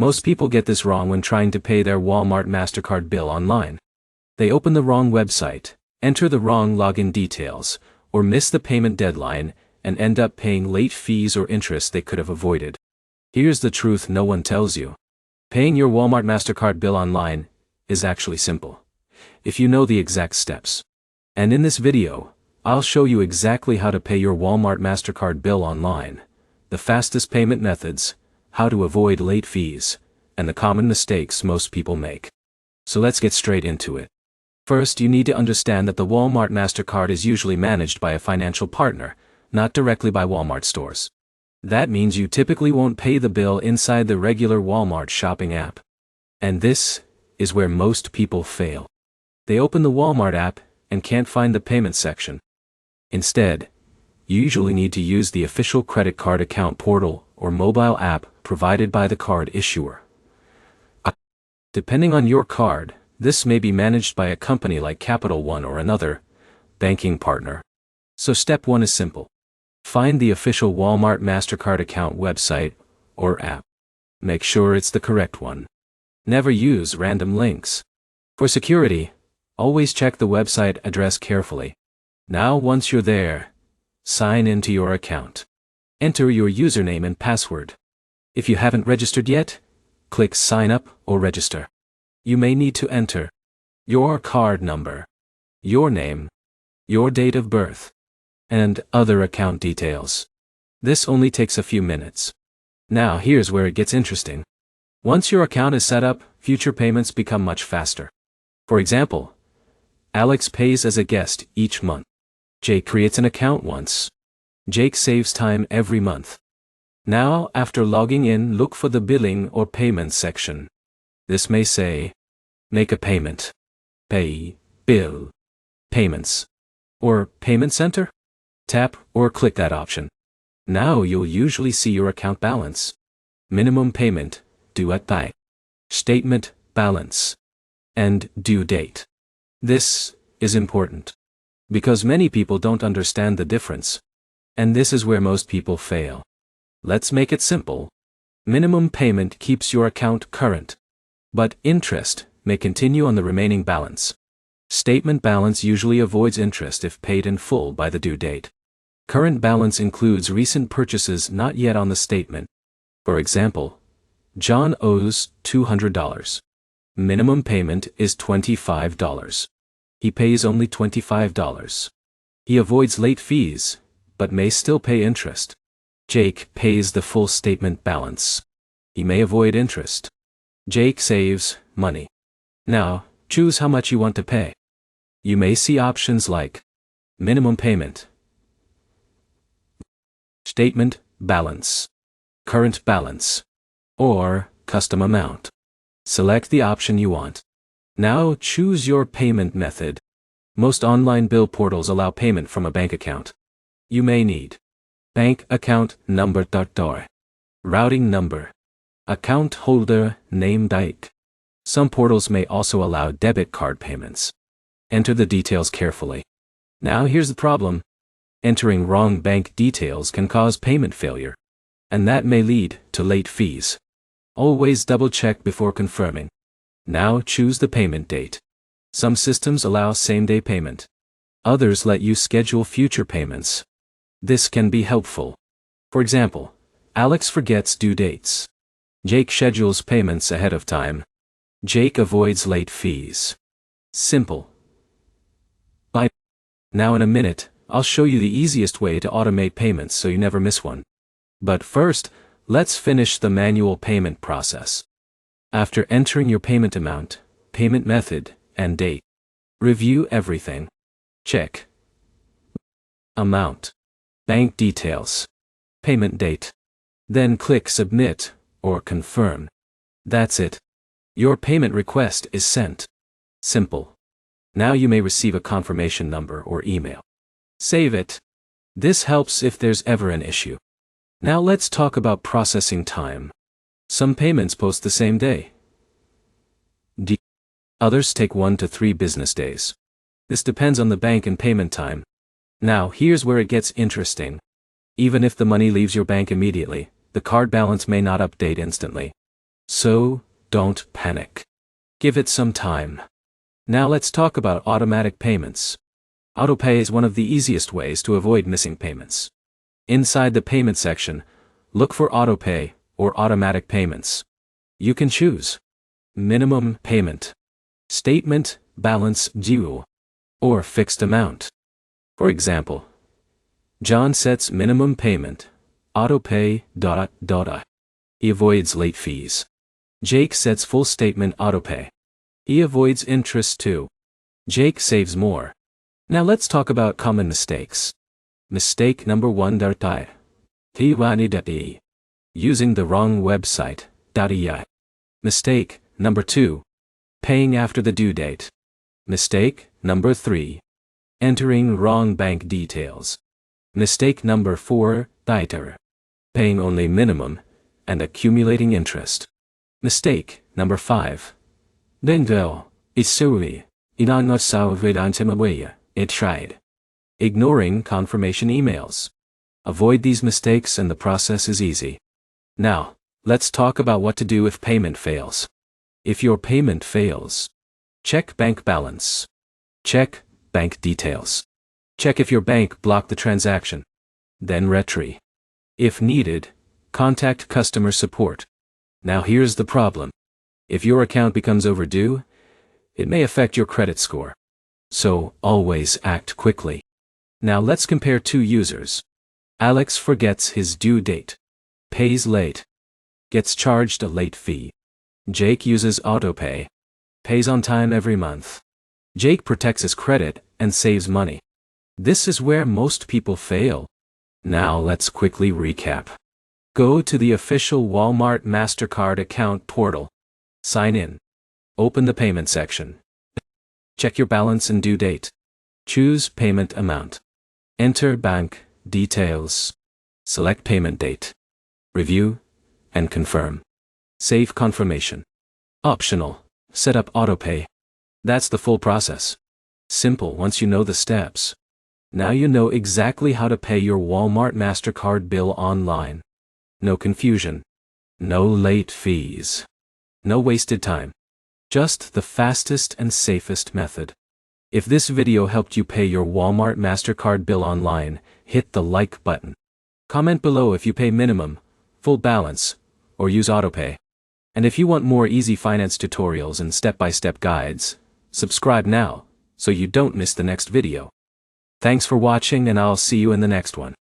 Most people get this wrong when trying to pay their Walmart Mastercard bill online. They open the wrong website, enter the wrong login details, or miss the payment deadline and end up paying late fees or interest they could have avoided. Here's the truth no one tells you. Paying your Walmart Mastercard bill online is actually simple, if you know the exact steps. And in this video, I'll show you exactly how to pay your Walmart Mastercard bill online, the fastest payment methods, how to avoid late fees, and the common mistakes most people make. So let's get straight into it. First, you need to understand that the Walmart Mastercard is usually managed by a financial partner, not directly by Walmart stores. That means you typically won't pay the bill inside the regular Walmart shopping app. And this is where most people fail. They open the Walmart app and can't find the payment section. Instead, you usually need to use the official credit card account portal or mobile app provided by the card issuer. Depending on your card, this may be managed by a company like Capital One or another banking partner. So step 1 is simple. Find the official Walmart Mastercard account website or app. Make sure it's the correct one. Never use random links. For security, always check the website address carefully. Now once you're there, sign into your account. Enter your username and password. If you haven't registered yet, click Sign Up or Register. You may need to enter your card number, your name, your date of birth, and other account details. This only takes a few minutes. Now here's where it gets interesting. Once your account is set up, future payments become much faster. For example, Alex pays as a guest each month. Jake creates an account once. Jake saves time every month. Now, after logging in, look for the billing or payments section. This may say, make a payment, pay, bill, payments, or payment center. Tap or click that option. Now you'll usually see your account balance, minimum payment, due at time, statement, balance, and due date. This is important because many people don't understand the difference. And this is where most people fail. Let's make it simple. Minimum payment keeps your account current, but interest may continue on the remaining balance. Statement balance usually avoids interest if paid in full by the due date. Current balance includes recent purchases not yet on the statement. For example, John owes $200. Minimum payment is $25. He pays only $25. He avoids late fees, but may still pay interest. Jake pays the full statement balance. He may avoid interest. Jake saves money. Now, choose how much you want to pay. You may see options like minimum payment, statement balance, current balance, or custom amount. Select the option you want. Now choose your payment method. Most online bill portals allow payment from a bank account. You may need bank account number, routing number, account holder name. Some portals may also allow debit card payments. Enter the details carefully. Now here's the problem. Entering wrong bank details can cause payment failure, and that may lead to late fees. Always double check before confirming. Now choose the payment date. Some systems allow same-day payment. Others let you schedule future payments. This can be helpful. For example, Alex forgets due dates. Jake schedules payments ahead of time. Jake avoids late fees. Simple. Bye. Now in a minute, I'll show you the easiest way to automate payments so you never miss one. But first, let's finish the manual payment process. After entering your payment amount, payment method, and date, review everything. Check amount, bank details, payment date. Then click Submit or Confirm. That's it. Your payment request is sent. Simple. Now you may receive a confirmation number or email. Save it. This helps if there's ever an issue. Now let's talk about processing time. Some payments post the same day. Others take 1 to 3 business days. This depends on the bank and payment time. Now here's where it gets interesting. Even if the money leaves your bank immediately, the card balance may not update instantly. So, don't panic. Give it some time. Now let's talk about automatic payments. Autopay is one of the easiest ways to avoid missing payments. Inside the payment section, look for autopay or automatic payments. You can choose minimum payment, statement, balance due, or fixed amount. For example, John sets minimum payment, autopay, ... He avoids late fees. Jake sets full statement autopay. He avoids interest too. Jake saves more. Now let's talk about common mistakes. Mistake number 1. Using the wrong website. Mistake number 2. Paying after the due date. Mistake number 3. Entering wrong bank details. Mistake number 4. Paying only minimum and accumulating interest. Mistake number 5. Ignoring confirmation emails. Avoid these mistakes and the process is easy. Now, let's talk about what to do if payment fails. If your payment fails, check bank balance. Check bank details. Check if your bank blocked the transaction. Then retry. If needed, contact customer support. Now here's the problem. If your account becomes overdue, it may affect your credit score. So, always act quickly. Now let's compare two users. Alex forgets his due date. Pays late. Gets charged a late fee. Jake uses autopay. Pays on time every month. Jake protects his credit and saves money. This is where most people fail. Now let's quickly recap. Go to the official Walmart Mastercard account portal. Sign in. Open the payment section. Check your balance and due date. Choose payment amount. Enter bank details. Select payment date. Review and confirm. Save confirmation. Optional. Set up autopay. That's the full process. Simple once you know the steps. Now you know exactly how to pay your Walmart Mastercard bill online. No confusion. No late fees. No wasted time. Just the fastest and safest method. If this video helped you pay your Walmart Mastercard bill online, hit the like button. Comment below if you pay minimum, full balance, or use autopay. And if you want more easy finance tutorials and step-by-step guides, subscribe now, so you don't miss the next video. Thanks for watching and I'll see you in the next one.